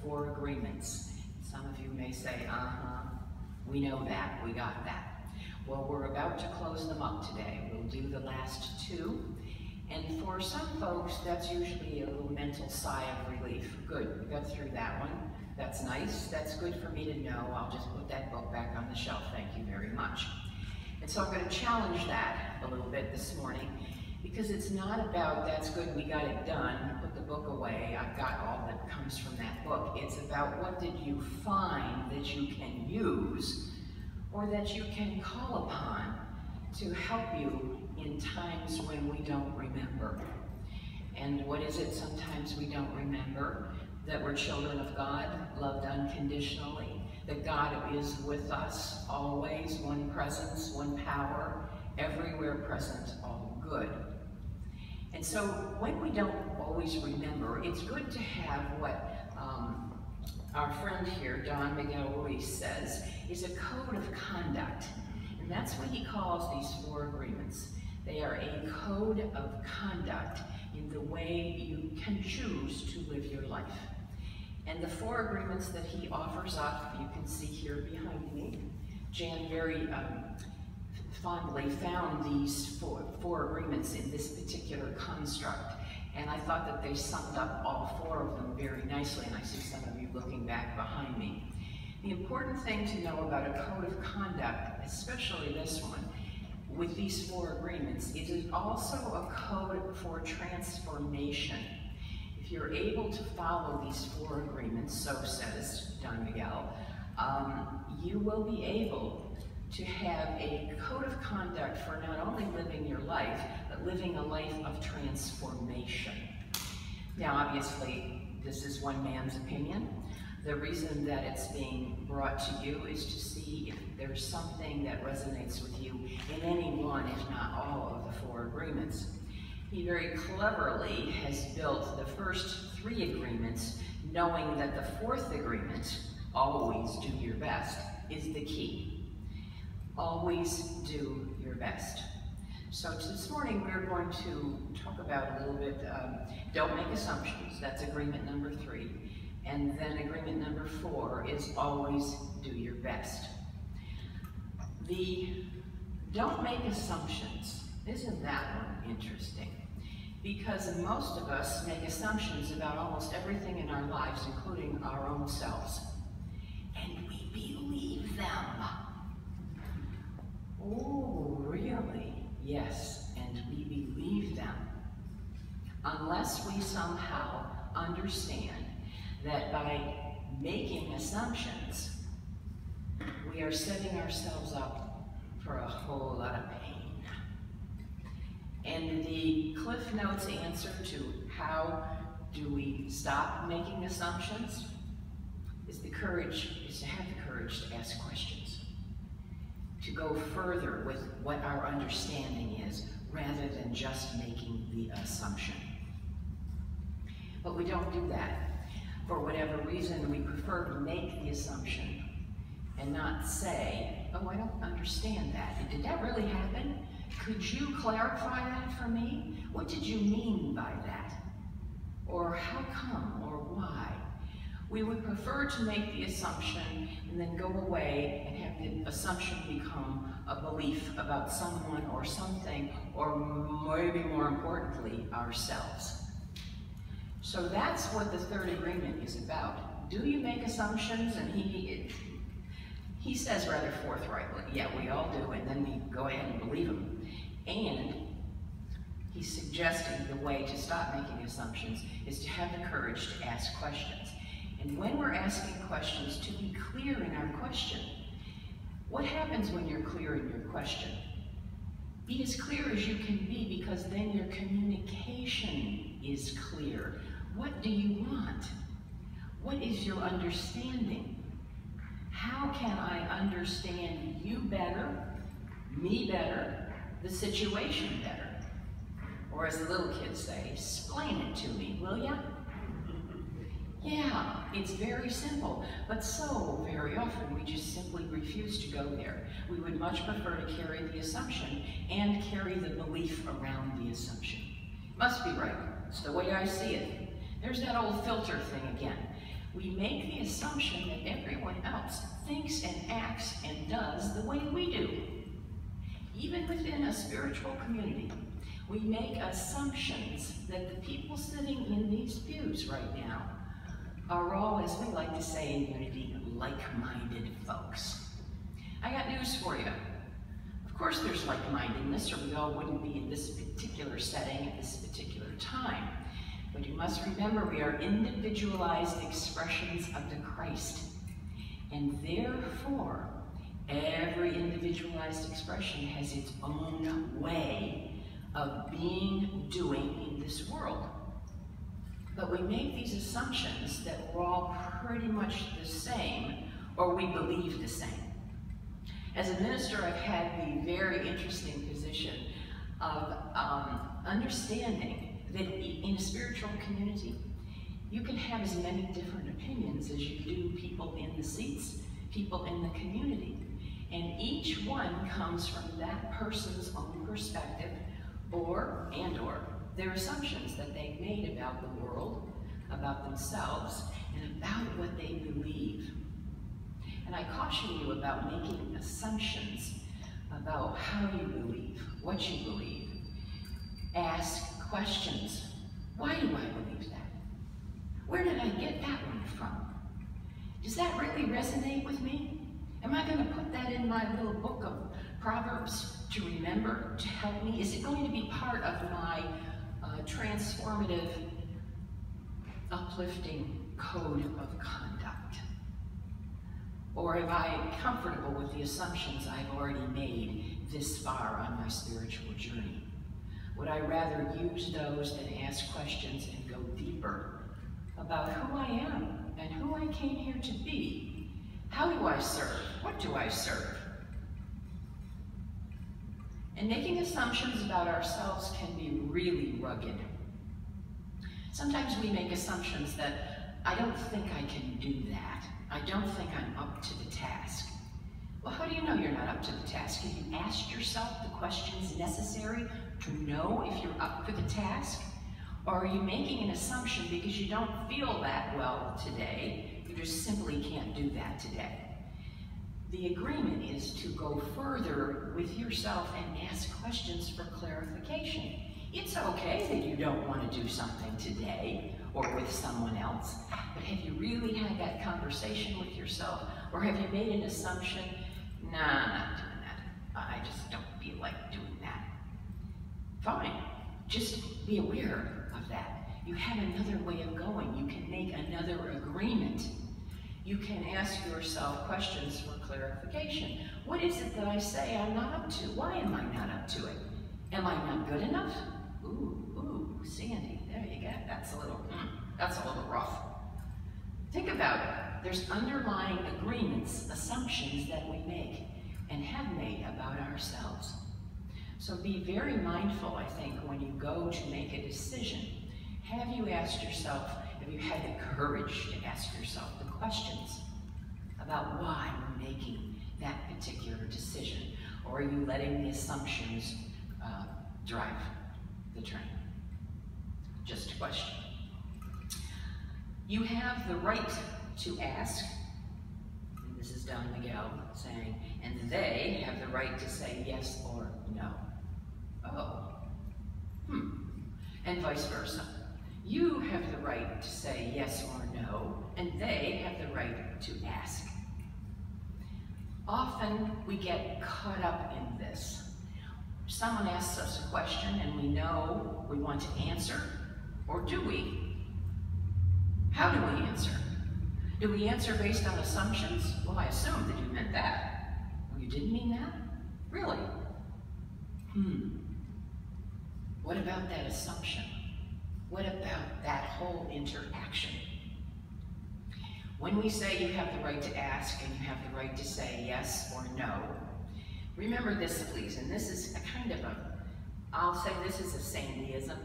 four agreements. Some of you may say, we know that, we got that. Well, we're about to close them up today. We'll do the last two. And for some folks, that's usually a little mental sigh of relief. Good, we got through that one. That's nice, that's good for me to know. I'll just put that book back on the shelf, thank you very much. And so I'm going to challenge that a little bit this morning, because it's not about, that's good, we got it done, put the book away, I've got all that comes from that book. It's about what did you find that you can use, or that you can call upon to help you in times when we don't remember. And what is it sometimes we don't remember? That we're children of God, loved unconditionally, that God is with us always, one presence, one power, everywhere present, all good. And so when we don't always remember, it's good to have what our friend here, Don Miguel Ruiz, says is a code of conduct. And that's what he calls these four agreements. They are a code of conduct in the way you can choose to live your life. And the four agreements that he offers up, you can see here behind me. Jan very fondly found these four agreements in this particular construct. And I thought that they summed up all four of them very nicely, and I see some of you looking back behind me. The important thing to know about a code of conduct, especially this one, with these four agreements, it is also a code for transformation. If you're able to follow these four agreements, so says Don Miguel, you will be able to have a code of conduct for not only living your life, but living a life of transformation. Now, obviously, this is one man's opinion. The reason that it's being brought to you is to see if there's something that resonates with you in any one, if not all, of the four agreements. He very cleverly has built the first three agreements, knowing that the fourth agreement, always do your best, is the key. Always do your best. So this morning we're going to talk about a little bit, don't make assumptions, that's agreement number 3. And then agreement number 4 is always do your best. The don't make assumptions, isn't that one interesting? Because most of us make assumptions about almost everything in our lives, including our own selves. And we believe them. Oh, really? Yes, and we believe them. Unless we somehow understand that by making assumptions, we are setting ourselves up for a whole lot of pain. And the Cliff Notes answer to how do we stop making assumptions is to have the courage to ask questions, to go further with what our understanding is, rather than just making the assumption. But we don't do that. For whatever reason, we prefer to make the assumption and not say, oh, I don't understand that. Did that really happen? Could you clarify that for me? What did you mean by that? Or how come, or why? We would prefer to make the assumption and then go away and have the assumption become a belief about someone or something, or maybe more importantly, ourselves. So that's what the third agreement is about. Do you make assumptions? And he says rather forthrightly, yeah, we all do, and then we go ahead and believe them. And he's suggesting the way to stop making assumptions is to have the courage to ask questions. And when we're asking questions, to be clear in our question. What happens when you're clear in your question? Be as clear as you can be, because then your communication is clear. What do you want? What is your understanding? How can I understand you better, me better, the situation better? Or as the little kids say, explain it to me, will ya? Yeah, it's very simple, but so very often we just simply refuse to go there. We would much prefer to carry the assumption and carry the belief around the assumption. Must be right. It's the way I see it. There's that old filter thing again. We make the assumption that everyone else thinks and acts and does the way we do. Even within a spiritual community, we make assumptions that the people sitting in these pews right now are all, as we like to say in Unity, like-minded folks. I got news for you. Of course there's like-mindedness, or we all wouldn't be in this particular setting at this particular time. But you must remember we are individualized expressions of the Christ. And therefore, every individualized expression has its own way of being, doing in this world. But we make these assumptions that we're all pretty much the same, or we believe the same. As a minister, I've had the very interesting position of understanding that in a spiritual community, you can have as many different opinions as you do people in the seats, people in the community. And each one comes from that person's own perspective or their assumptions that they've made about the world, about themselves, and about what they believe. And I caution you about making assumptions about how you believe, what you believe. Ask questions. Why do I believe that? Where did I get that one from? Does that really resonate with me? Am I going to put that in my little book of Proverbs to remember, to help me? Is it going to be part of my transformative, uplifting code of conduct? Or am I comfortable with the assumptions I've already made this far on my spiritual journey? Would I rather use those than ask questions and go deeper about who I am and who I came here to be? How do I serve? What do I serve? And making assumptions about ourselves can be really rugged. Sometimes we make assumptions that I don't think I can do that. I don't think I'm up to the task. Well, how do you know you're not up to the task? Have you asked yourself the questions necessary to know if you're up for the task? Or are you making an assumption because you don't feel that well today, you just simply can't do that today? The agreement is to go further with yourself and ask questions for clarification. It's okay that you don't want to do something today or with someone else, but have you really had that conversation with yourself? Or have you made an assumption, nah, I'm not doing that. I just don't feel like doing that. Fine, just be aware of that. You have another way of going. You can make another agreement. You can ask yourself questions for clarification. What is it that I say I'm not up to? Why am I not up to it? Am I not good enough? Ooh, Sandy, there you go. That's a little rough. Think about it. There's underlying agreements, assumptions that we make and have made about ourselves. So be very mindful, I think, when you go to make a decision. Have you asked yourself, have you had the courage to ask yourself the questions about why we're making that particular decision? Or are you letting the assumptions drive the train? Just a question. You have the right to ask, and this is Don Miguel saying, and they have the right to say yes or no. And vice versa. You have the right to say yes or no, and they have the right to ask. Often we get caught up in this. Someone asks us a question and we know we want to answer, or do we? How do we answer? Do we answer based on assumptions? Well, I assumed that you meant that. Oh, you didn't mean that? Really? What about that assumption? What about that whole interaction? When we say you have the right to ask and you have the right to say yes or no, remember this, please, and this is a kind of I'll say this is a Sandyism.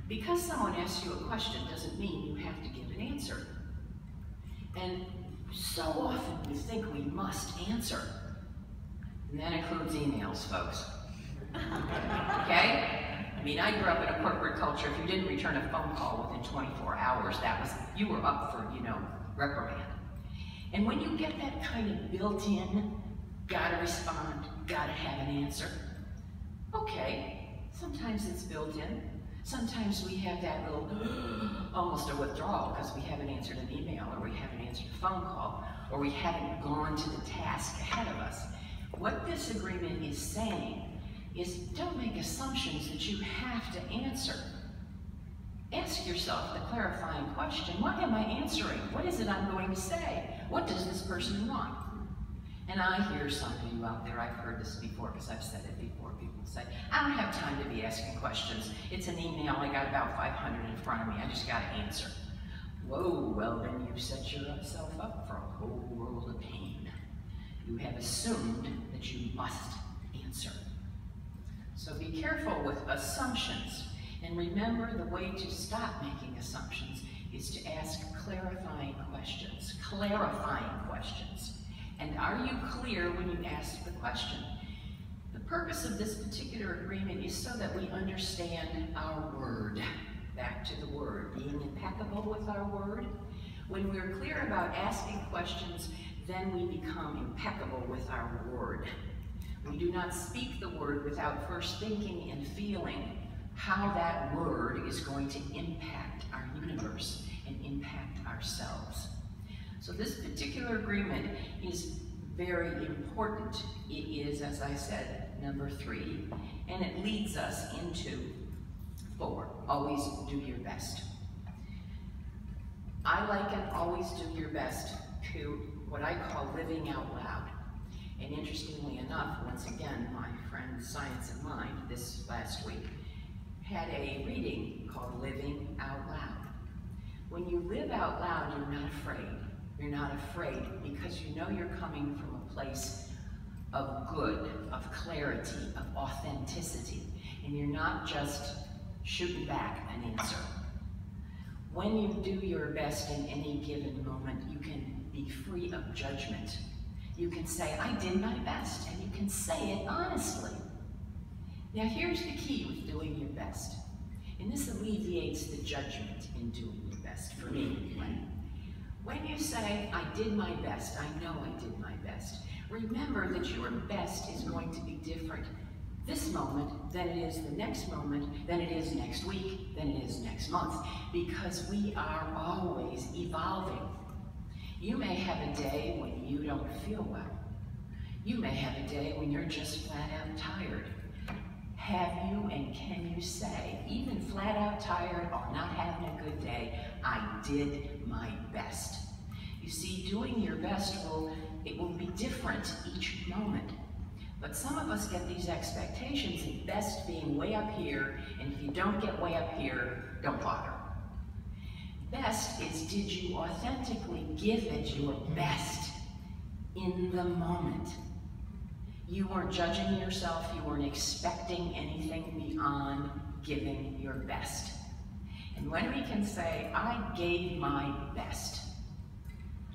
Because someone asks you a question doesn't mean you have to give an answer. And so often we think we must answer. And that includes emails, folks. Okay? mean, I grew up in a corporate culture. If you didn't return a phone call within 24 hours, you were up for, reprimand. And when you get that kind of built-in, gotta respond, gotta have an answer, okay, sometimes it's built in. Sometimes we have that little, almost a withdrawal because we haven't answered an email, or we haven't answered a phone call, or we haven't gone to the task ahead of us. What this agreement is saying is, don't make assumptions that you have to answer. Ask yourself the clarifying question: what am I answering? What is it I'm going to say? What does this person want? And I hear some of you out there, I've heard this before because I've said it before, people say, I don't have time to be asking questions. It's an email, I got about 500 in front of me, I just got to answer. Whoa, well then you set yourself up for a whole world of pain. You have assumed that you must answer. So be careful with assumptions. And remember, the way to stop making assumptions is to ask clarifying questions. Clarifying questions. And are you clear when you ask the question? The purpose of this particular agreement is so that we understand our word. Back to the word, being impeccable with our word. When we're clear about asking questions, then we become impeccable with our word. We do not speak the word without first thinking and feeling how that word is going to impact our universe and impact ourselves. So this particular agreement is very important. It is, as I said, number 3, and it leads us into 4. Always do your best. I liken always do your best to what I call living out loud. And interestingly enough, once again, my friend Science and Mind this last week had a reading called Living Out Loud. When you live out loud, you're not afraid. You're not afraid because you know you're coming from a place of good, of clarity, of authenticity, and you're not just shooting back an answer. When you do your best in any given moment, you can be free of judgment. You can say, I did my best, and you can say it honestly. Now here's the key with doing your best, and this alleviates the judgment in doing your best, for me anyway. When you say, I did my best, I know I did my best, remember that your best is going to be different this moment than it is the next moment, than it is next week, than it is next month, because we are always evolving. You may have a day when you don't feel well. You may have a day when you're just flat out tired. Have you and can you say, even flat out tired or not having a good day, I did my best? You see, doing your best will be different each moment. But some of us get these expectations of best being way up here, and if you don't get way up here, don't bother. Best is, did you authentically give it your best in the moment? You weren't judging yourself, you weren't expecting anything beyond giving your best. And when we can say, I gave my best,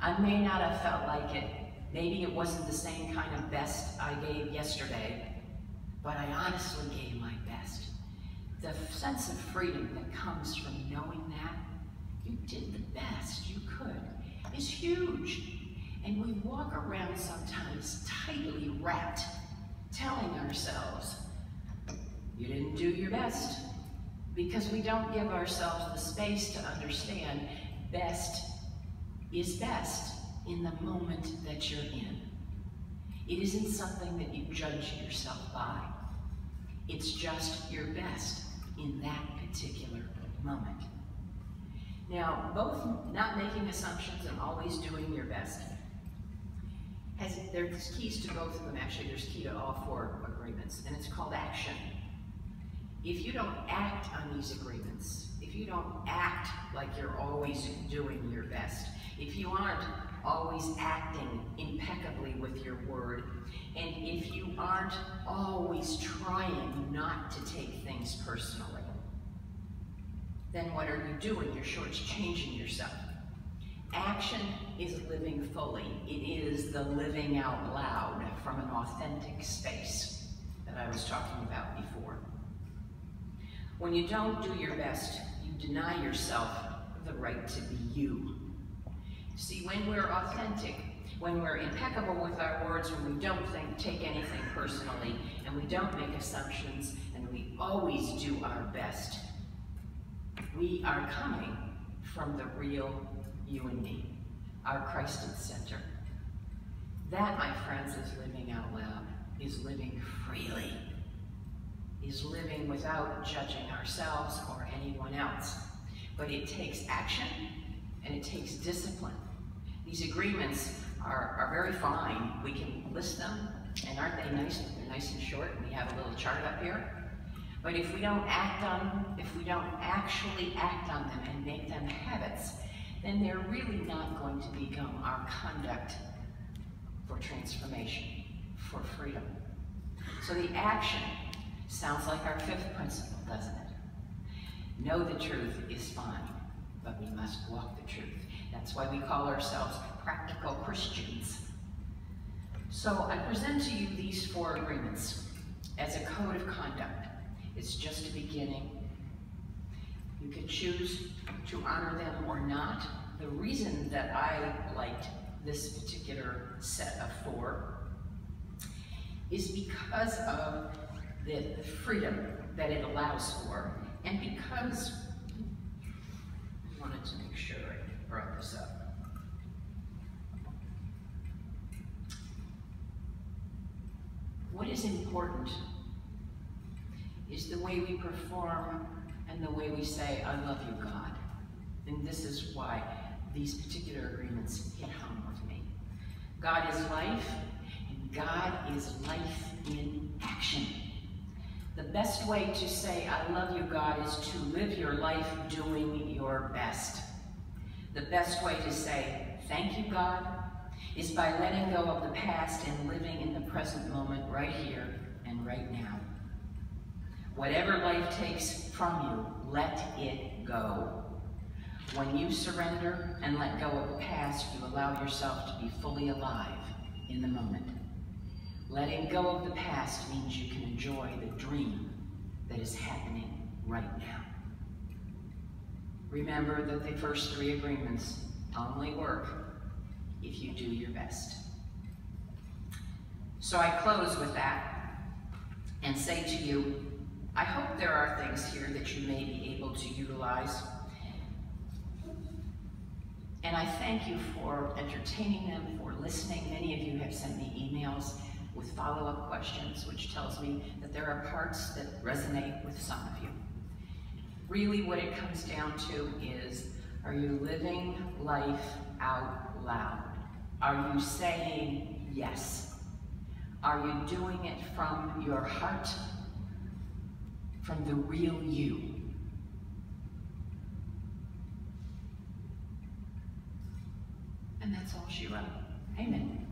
I may not have felt like it, maybe it wasn't the same kind of best I gave yesterday, but I honestly gave my best. The sense of freedom that comes from knowing that you did the best you could is huge. And we walk around sometimes tightly wrapped, telling ourselves, you didn't do your best, because we don't give ourselves the space to understand best is best in the moment that you're in. It isn't something that you judge yourself by. It's just your best in that particular moment. Now, both not making assumptions and always doing your best, there's keys to both of them. Actually, there's key to all 4 agreements, and it's called action. If you don't act on these agreements, if you don't act like you're always doing your best, if you aren't always acting impeccably with your word, and if you aren't always trying not to take things personally, then what are you doing? You're shortchanging yourself. Action is living fully. It is the living out loud from an authentic space that I was talking about before. When you don't do your best, you deny yourself the right to be you. See, when we're authentic, when we're impeccable with our words, when we don't take anything personally, and we don't make assumptions, and we always do our best, we are coming from the real you and me, our Christ at center. That, my friends, is living out loud, is living freely, is living without judging ourselves or anyone else. But it takes action, and it takes discipline. These agreements are very fine. We can list them, and aren't they nice? They're nice and short, and we have a little chart up here. But if we don't act on them, if we don't actually act on them and make them habits, then they're really not going to become our conduct for transformation, for freedom. So the action sounds like our fifth principle, doesn't it? Know the truth is fine, but we must walk the truth. That's why we call ourselves practical Christians. So I present to you these 4 agreements as a code of conduct. It's just a beginning. You can choose to honor them or not. The reason that I liked this particular set of 4 is because of the freedom that it allows for, and because I wanted to make sure I brought this up. What is important is the way we perform and the way we say, I love you, God. And this is why these particular agreements hit home with me. God is life, and God is life in action. The best way to say, I love you, God, is to live your life doing your best. The best way to say, thank you, God, is by letting go of the past and living in the present moment right here and right now. Whatever life takes from you, let it go. When you surrender and let go of the past, you allow yourself to be fully alive in the moment. Letting go of the past means you can enjoy the dream that is happening right now. Remember that the first 3 agreements only work if you do your best. So I close with that and say to you, I hope there are things here that you may be able to utilize. And I thank you for entertaining them, for listening. Many of you have sent me emails with follow-up questions, which tells me that there are parts that resonate with some of you. Really what it comes down to is, are you living life out loud? Are you saying yes? Are you doing it from your heart, from the real you? And that's all she wrote. Amen.